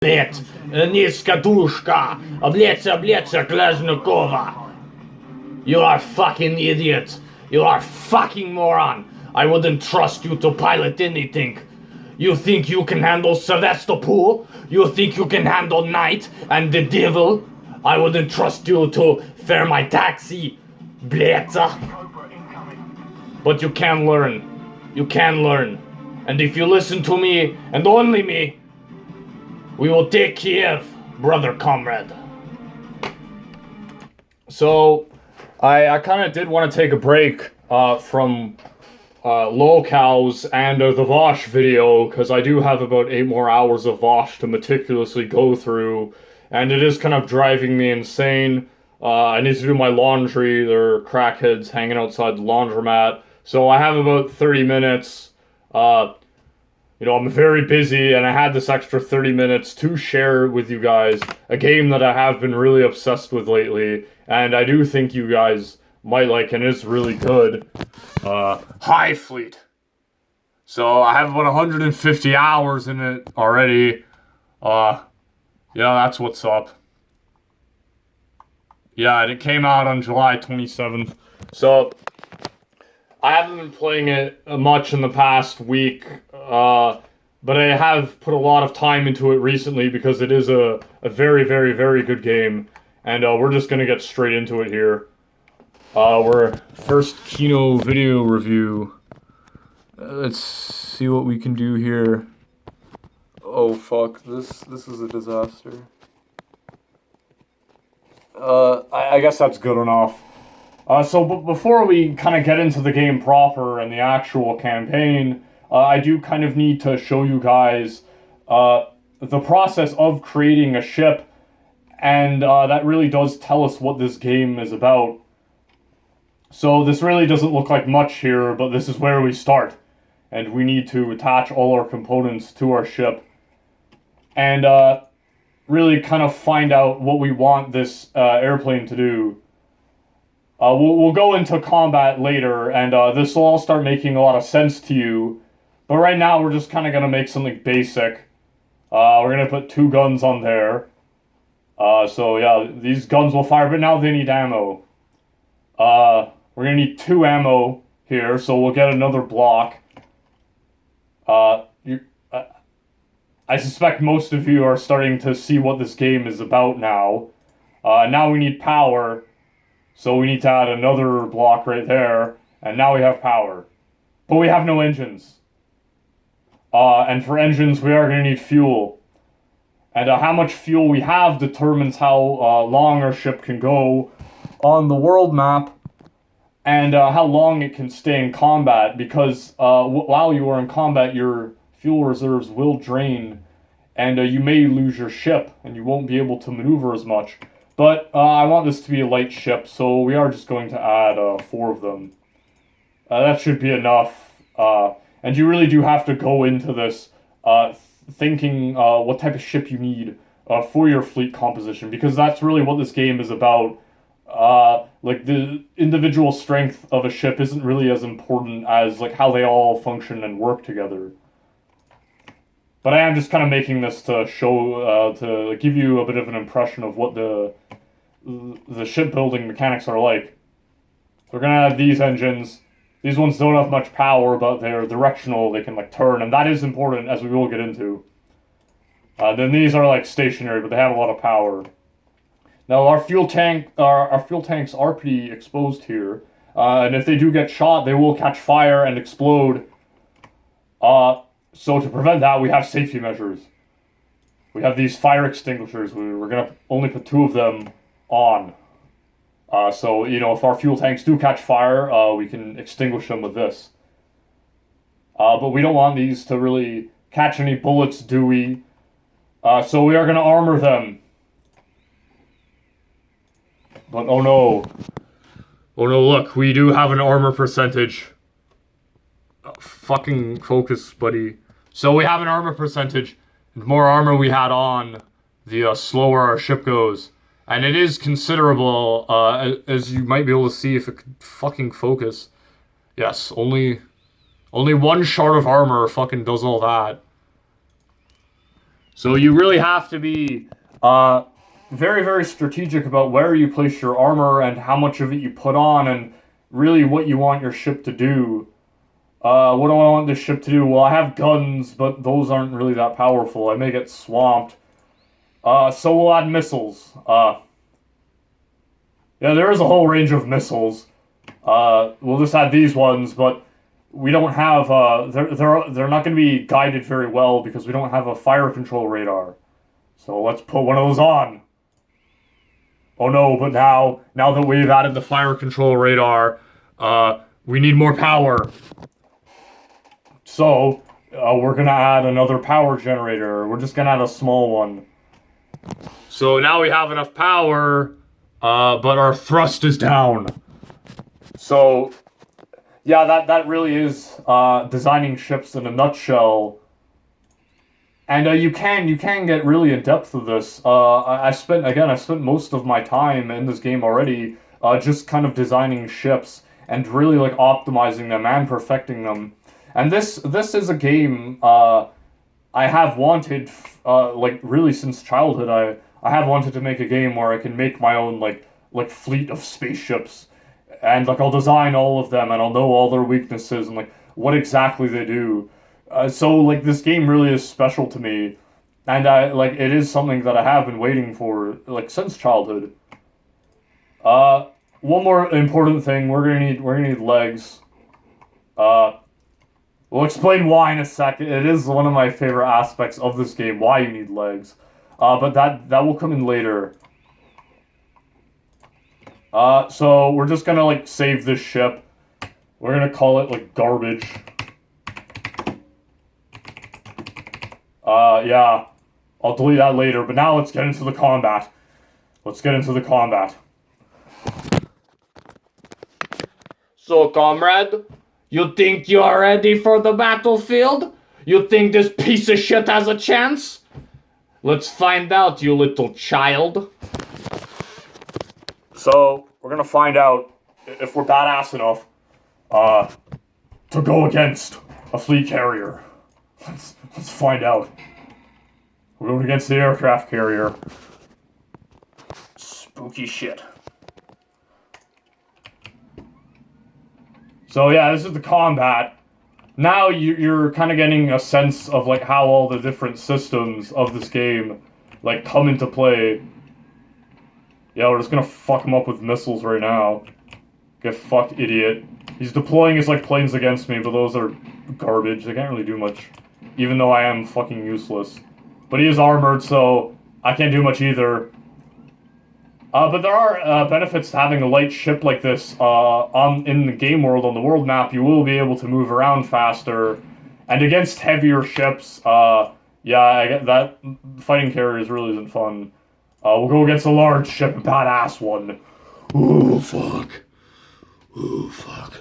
Блять, низкодушка, облеца, Глазникова. You are fucking idiot. You are fucking moron. I wouldn't trust you to pilot anything. You think you can handle Sevastopol? You think you can handle Night and the Devil? I wouldn't trust you to fare my taxi, Bleta. But you can learn. You can learn. And if you listen to me, and only me, we will take Kiev, brother comrade. So, I kind of did want to take a break from locals and the Vosh video, because I do have about 8 more hours of Vosh to meticulously go through, and it is kind of driving me insane. I need to do my laundry. There are crackheads hanging outside the laundromat, so I have about 30 minutes. You know, I'm very busy, and I had this extra 30 minutes to share with you guys a game that I have been really obsessed with lately, and I do think you guys might like, and it's really good. Highfleet. So I have about 150 hours in it already. Yeah, that's what's up. Yeah, and it came out on July 27th. So I haven't been playing it much in the past week, but I have put a lot of time into it recently because it is a very, very, very good game, and we're just gonna get straight into it here. We're first Kino video review. Let's see what we can do here. Oh fuck, this is a disaster. I guess that's good enough. So before we kind of get into the game proper and the actual campaign, I do kind of need to show you guys the process of creating a ship, and that really does tell us what this game is about. So this really doesn't look like much here, but this is where we start, and we need to attach all our components to our ship, and really kind of find out what we want this airplane to do. We'll go into combat later, and this will all start making a lot of sense to you. But right now, we're just kind of going to make something basic. We're going to put 2 guns on there. So yeah, these guns will fire, but now they need ammo. We're going to need 2 ammo here, so we'll get another block. I suspect most of you are starting to see what this game is about now. Now we need power. So we need to add another block right there, and now we have power. But we have no engines. And for engines, we are going to need fuel. And how much fuel we have determines how long our ship can go on the world map, and how long it can stay in combat, because while you are in combat, your fuel reserves will drain, and you may lose your ship, and you won't be able to maneuver as much. But I want this to be a light ship, so we are just going to add 4 of them. That should be enough. And you really do have to go into this thinking what type of ship you need for your fleet composition, because that's really what this game is about. Like, the individual strength of a ship isn't really as important as like how they all function and work together. But I am just kind of making this to show, to give you a bit of an impression of what the shipbuilding mechanics are like. We're gonna have these engines. These ones don't have much power, but they're directional. They can like turn, and that is important, as we will get into. Then these are like stationary, but they have a lot of power. Now our fuel tanks are pretty exposed here, and if they do get shot, they will catch fire and explode. So to prevent that, we have safety measures. We have these fire extinguishers. We're gonna only put 2 of them on. So, you know, if our fuel tanks do catch fire, we can extinguish them with this. But we don't want these to really catch any bullets, do we? So we are gonna armor them. But oh no. Oh no, look, we do have an armor percentage. Fucking focus, buddy. So we have an armor percentage. The more armor we had on, the slower our ship goes. And it is considerable, as you might be able to see if it could fucking focus. Yes, only 1 shard of armor fucking does all that. So you really have to be very, very strategic about where you place your armor and how much of it you put on and really what you want your ship to do. What do I want this ship to do? Well, I have guns, but those aren't really that powerful. I may get swamped. So we'll add missiles. Yeah, there is a whole range of missiles. We'll just add these ones, but we don't have, they're not going to be guided very well because we don't have a fire control radar. So let's put one of those on. Oh no, but now that we've added the fire control radar, we need more power. So, we're gonna add another power generator. We're just gonna add a small one. So now we have enough power, but our thrust is down. So, yeah, that really is designing ships in a nutshell. And you can get really in depth with this. I spent most of my time in this game already, just kind of designing ships and really like optimizing them and perfecting them. And this is a game I have wanted like really since childhood. I have wanted to make a game where I can make my own like fleet of spaceships, and like I'll design all of them and I'll know all their weaknesses and like what exactly they do. So like this game really is special to me, and it is something that I have been waiting for like since childhood. One more important thing, we're gonna need legs. We'll explain why in a second. It is one of my favorite aspects of this game, why you need legs. But that will come in later. So we're just gonna like save this ship. We're gonna call it like garbage. Yeah, I'll delete that later, but now let's get into the combat. So, comrade, you think you are ready for the battlefield? You think this piece of shit has a chance? Let's find out, you little child. So, we're gonna find out if we're badass enough, to go against a fleet carrier. Let's find out. We're going against the aircraft carrier. Spooky shit. So yeah, this is the combat. Now you're kind of getting a sense of like how all the different systems of this game like come into play. Yeah, we're just gonna fuck him up with missiles right now. Get fucked, idiot. He's deploying his like planes against me, but those are garbage. They can't really do much. Even though I am fucking useless. But he is armored, so I can't do much either. But there are benefits to having a light ship like this in the game world, on the world map. You will be able to move around faster. And against heavier ships, yeah, I get that. Fighting carriers really isn't fun. We'll go against a large ship, a badass one. Ooh, fuck. Ooh, fuck.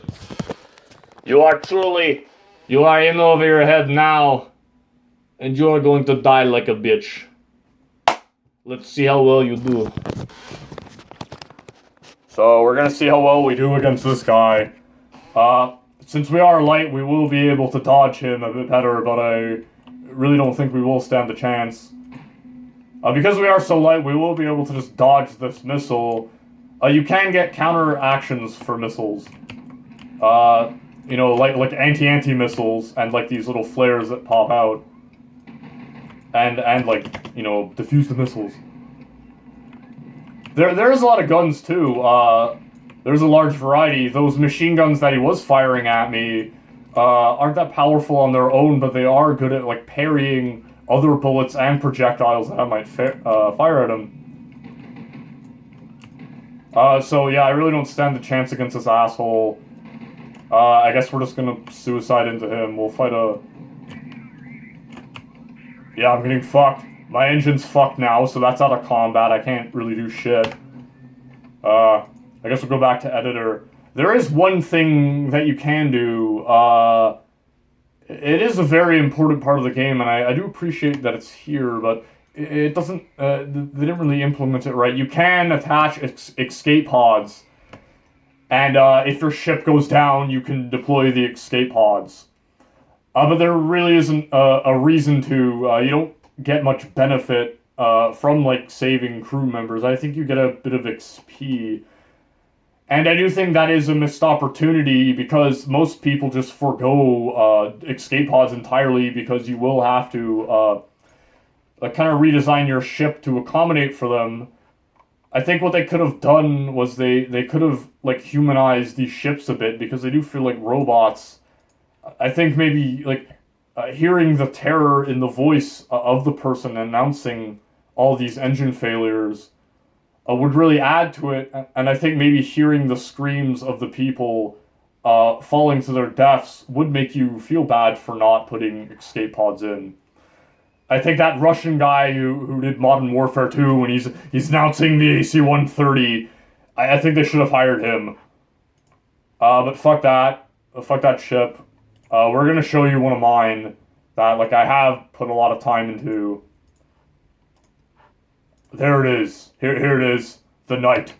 You are in over your head now. And you are going to die like a bitch. Let's see how well you do. So we're gonna see how well we do against this guy. Since we are light, we will be able to dodge him a bit better, but I really don't think we will stand a chance. Because we are so light, we will be able to just dodge this missile. You can get counter actions for missiles. You know, like anti missiles and like these little flares that pop out. And like, you know, defuse the missiles. There's a lot of guns too. There's a large variety. Those machine guns that he was firing at me aren't that powerful on their own, but they are good at like parrying other bullets and projectiles that I might fire at him. So yeah, I really don't stand a chance against this asshole. I guess we're just gonna suicide into him. We'll fight a... Yeah, I'm getting fucked. My engine's fucked now, so that's out of combat. I can't really do shit. I guess we'll go back to editor. There is one thing that you can do. It is a very important part of the game, and I do appreciate that it's here, but it doesn't... they didn't really implement it right. You can attach escape pods, and if your ship goes down, you can deploy the escape pods. But there really isn't a reason to. get much benefit from like saving crew members. I think you get a bit of XP. And I do think that is a missed opportunity because most people just forego escape pods entirely because you will have to kind of redesign your ship to accommodate for them. I think what they could have done was they could have like humanized these ships a bit because they do feel like robots. I think maybe like hearing the terror in the voice of the person announcing all these engine failures would really add to it, and I think maybe hearing the screams of the people falling to their deaths would make you feel bad for not putting escape pods in. I think that Russian guy who did Modern Warfare 2 when he's announcing the AC-130, I think they should have hired him. But fuck that. Fuck that ship. We're gonna show you one of mine that like I have put a lot of time into. There it is. Here it is. The Knight.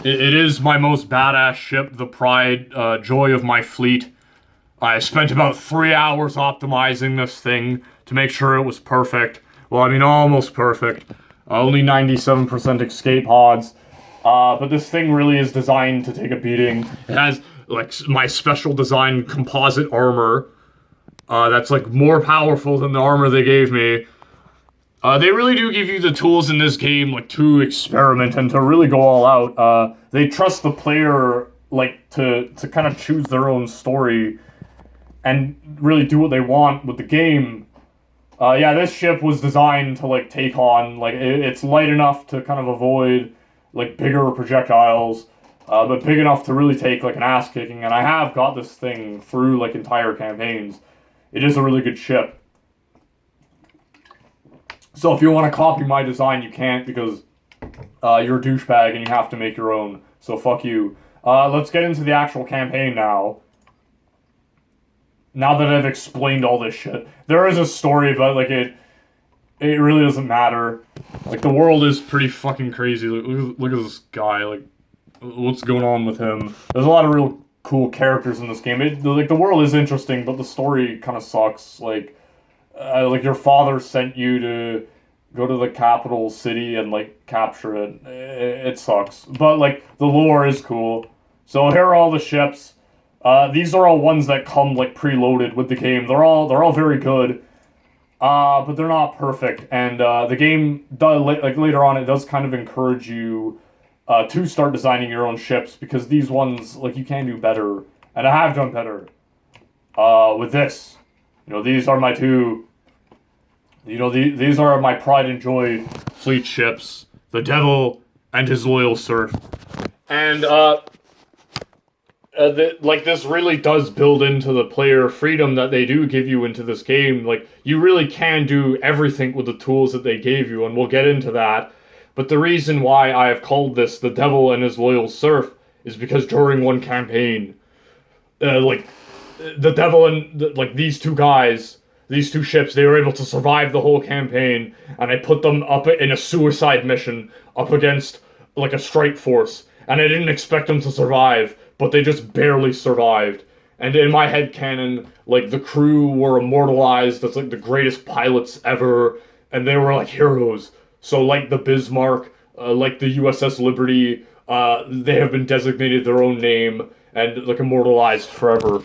It is my most badass ship, the pride, joy of my fleet. I spent about 3 hours optimizing this thing to make sure it was perfect. Well, I mean, almost perfect. Only 97% escape pods. But this thing really is designed to take a beating. It has, like, my special design composite armor. That's, like, more powerful than the armor they gave me. They really do give you the tools in this game, like, to experiment and to really go all out. They trust the player, like, to kind of choose their own story and really do what they want with the game. Yeah, this ship was designed to, like, take on, like, it's light enough to kind of avoid, like, bigger projectiles, but big enough to really take, like, an ass-kicking, and I have got this thing through, like, entire campaigns. It is a really good ship. So if you want to copy my design, you can't because you're a douchebag and you have to make your own, so fuck you. Let's get into the actual campaign now. Now that I've explained all this shit. There is a story, but, like, it really doesn't matter. Like, the world is pretty fucking crazy. Look at this guy, like, what's going on with him? There's a lot of real cool characters in this game. Like, the world is interesting, but the story kind of sucks. Like, your father sent you to go to the capital city and, like, capture it. It sucks. But, like, the lore is cool. So here are all the ships. These are all ones that come, like, preloaded with the game. They're all very good. But they're not perfect. And the game, like, later on, it does kind of encourage you to start designing your own ships, because these ones, like, you can do better. And I have done better with this. You know, these are my two... You know, these are my pride and joy fleet ships. The Devil and his loyal serf. And, like, this really does build into the player freedom that they do give you into this game. Like, you really can do everything with the tools that they gave you, and we'll get into that. But the reason why I have called this The Devil and his loyal serf is because during one campaign, like, the Devil and, like, these two guys... These two ships, they were able to survive the whole campaign, and I put them up in a suicide mission up against, like, a strike force, and I didn't expect them to survive, but they just barely survived. And in my headcanon, like, the crew were immortalized as, like, the greatest pilots ever, and they were, like, heroes. So, like the Bismarck, like the USS Liberty, they have been designated their own name, and, like, immortalized forever.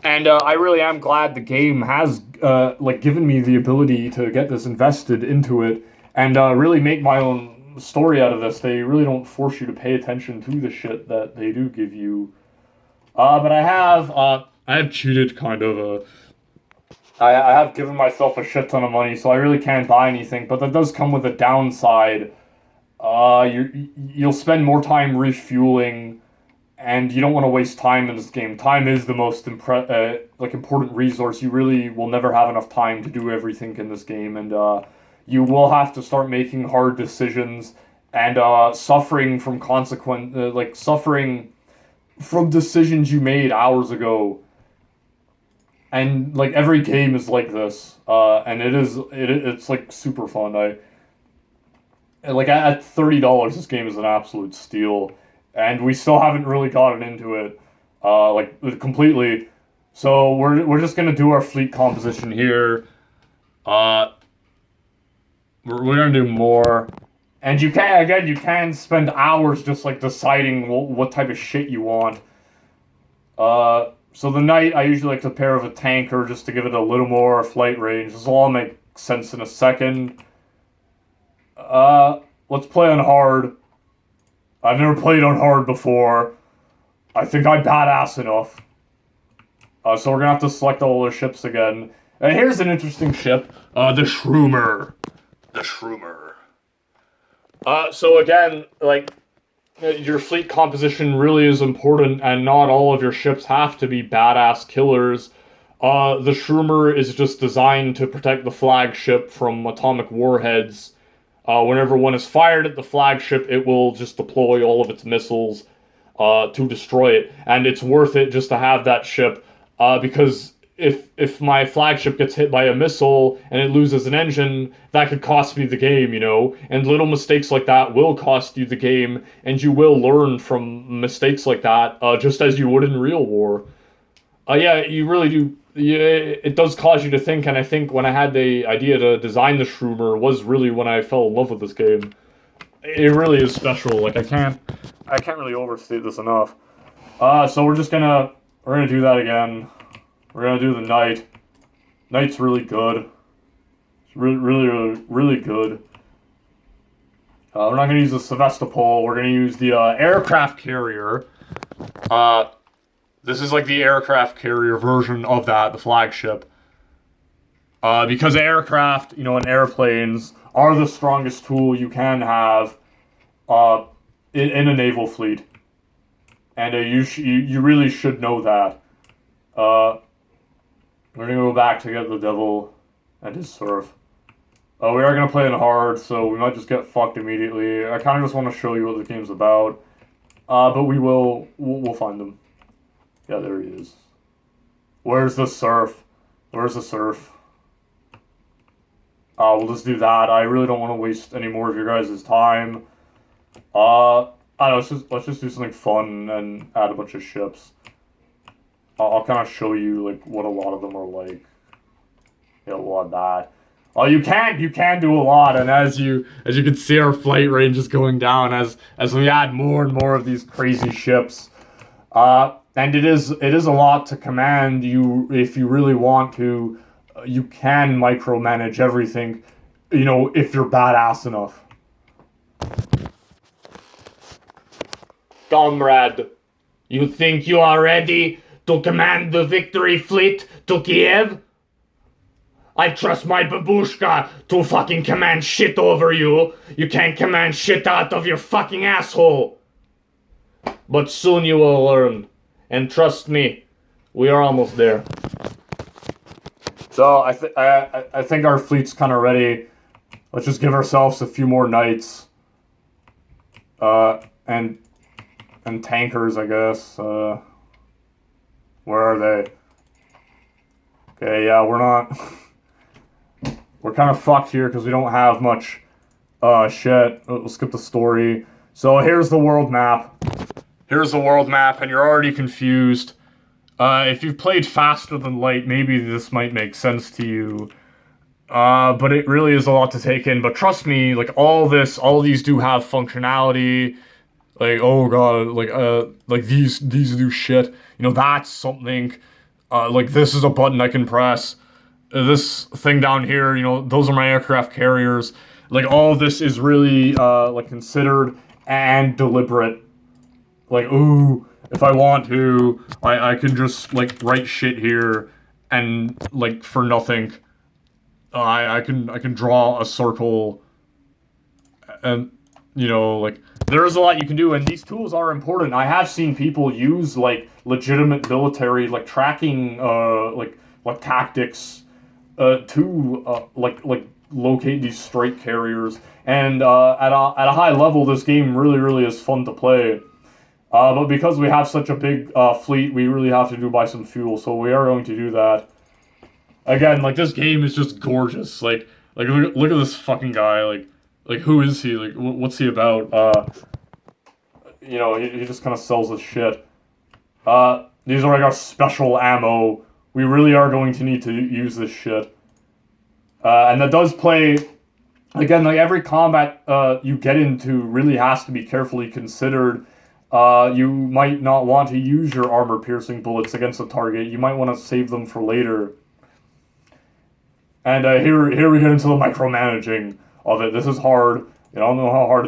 And I really am glad the game has, like, given me the ability to get this invested into it and really make my own story out of this. They really don't force you to pay attention to the shit that they do give you. But I have cheated, kind of. I have given myself a shit ton of money, so I really can't buy anything. But that does come with a downside. You'll spend more time refueling. And you don't want to waste time in this game. Time is the most important resource. You really will never have enough time to do everything in this game, and you will have to start making hard decisions and suffering from suffering from decisions you made hours ago. And, like, every game is like this, and it's like super fun. At $30, this game is an absolute steal. And we still haven't really gotten into it, like, completely. So we're just gonna do our fleet composition here. Uh, we're gonna do more. And you can spend hours just like deciding what type of shit you want. So the knight, I usually like to pair with a tanker just to give it a little more flight range. This will all make sense in a second. Let's play on hard. I've never played on hard before. I think I'm badass enough. So we're gonna have to select all the ships again. And here's an interesting ship. The Shroomer. The Shroomer. So again, like, your fleet composition really is important, and not all of your ships have to be badass killers. The Shroomer is just designed to protect the flagship from atomic warheads. Whenever one is fired at the flagship, it will just deploy all of its missiles to destroy it. And it's worth it just to have that ship, because if my flagship gets hit by a missile and it loses an engine, that could cost me the game, you know? And little mistakes like that will cost you the game, and you will learn from mistakes like that, just as you would in real war. Yeah, you really do. Yeah, it does cause you to think, and I think when I had the idea to design the Shroomer was really when I fell in love with this game. It really is special. Like, I can't really overstate this enough. So we're gonna do that again. We're gonna do the knight. Knight's really good. It's really good. We're not gonna use the Sevastopol. We're gonna use the aircraft carrier. This is like the aircraft carrier version of that, the flagship. Because aircraft, and airplanes are the strongest tool you can have in a naval fleet. And you really should know that. We're gonna go back to get the devil and his surf. We are gonna play in hard, so we might just get fucked immediately. I kind of just want to show you what the game's about. But we'll find him. Yeah, there he is. Where's the surf? Where's the surf? We'll just do that. I really don't want to waste any more of your guys' time. I don't know, let's just do something fun and add a bunch of ships. I'll kind of show you like what a lot of them are like. Yeah, a lot of that. Oh, you can do a lot, and as you can see, our flight range is going down as we add more and more of these crazy ships. And it is a lot to command. If you really want to, you can micromanage everything, if you're badass enough. Comrade, you think you are ready to command the victory fleet to Kiev? I trust my babushka to fucking command shit over you. You can't command shit out of your fucking asshole. But soon you will learn. And trust me, we are almost there. So I think our fleet's kind of ready. Let's just give ourselves a few more knights. And tankers, I guess. Where are they? Okay, yeah, we're kind of fucked here because we don't have much shit. We'll skip the story. So here's the world map. Here's the world map, and you're already confused. If you've played Faster Than Light, maybe this might make sense to you. But it really is a lot to take in. But trust me, like all these do have functionality. Like, oh god, like these do shit. That's something. Like this is a button I can press. This thing down here, those are my aircraft carriers. Like all of this is really like considered and deliberate. Like, ooh, if I want to, I can just like write shit here, and like for nothing, I can draw a circle, and like there is a lot you can do, and these tools are important. I have seen people use like legitimate military like tracking like tactics to like locate these strike carriers, and at a high level, this game really is fun to play. But because we have such a big fleet, we really have to buy some fuel, so we are going to do that. Again, like this game is just gorgeous. Like look at this fucking guy. Like who is he? Like what's he about? He just kind of sells his shit. These are like our special ammo. We really are going to need to use this shit. And that does play, again, like every combat you get into really has to be carefully considered. You might not want to use your armor-piercing bullets against a target. You might want to save them for later. And here we get into the micromanaging of it. This is hard. I don't know how hard it's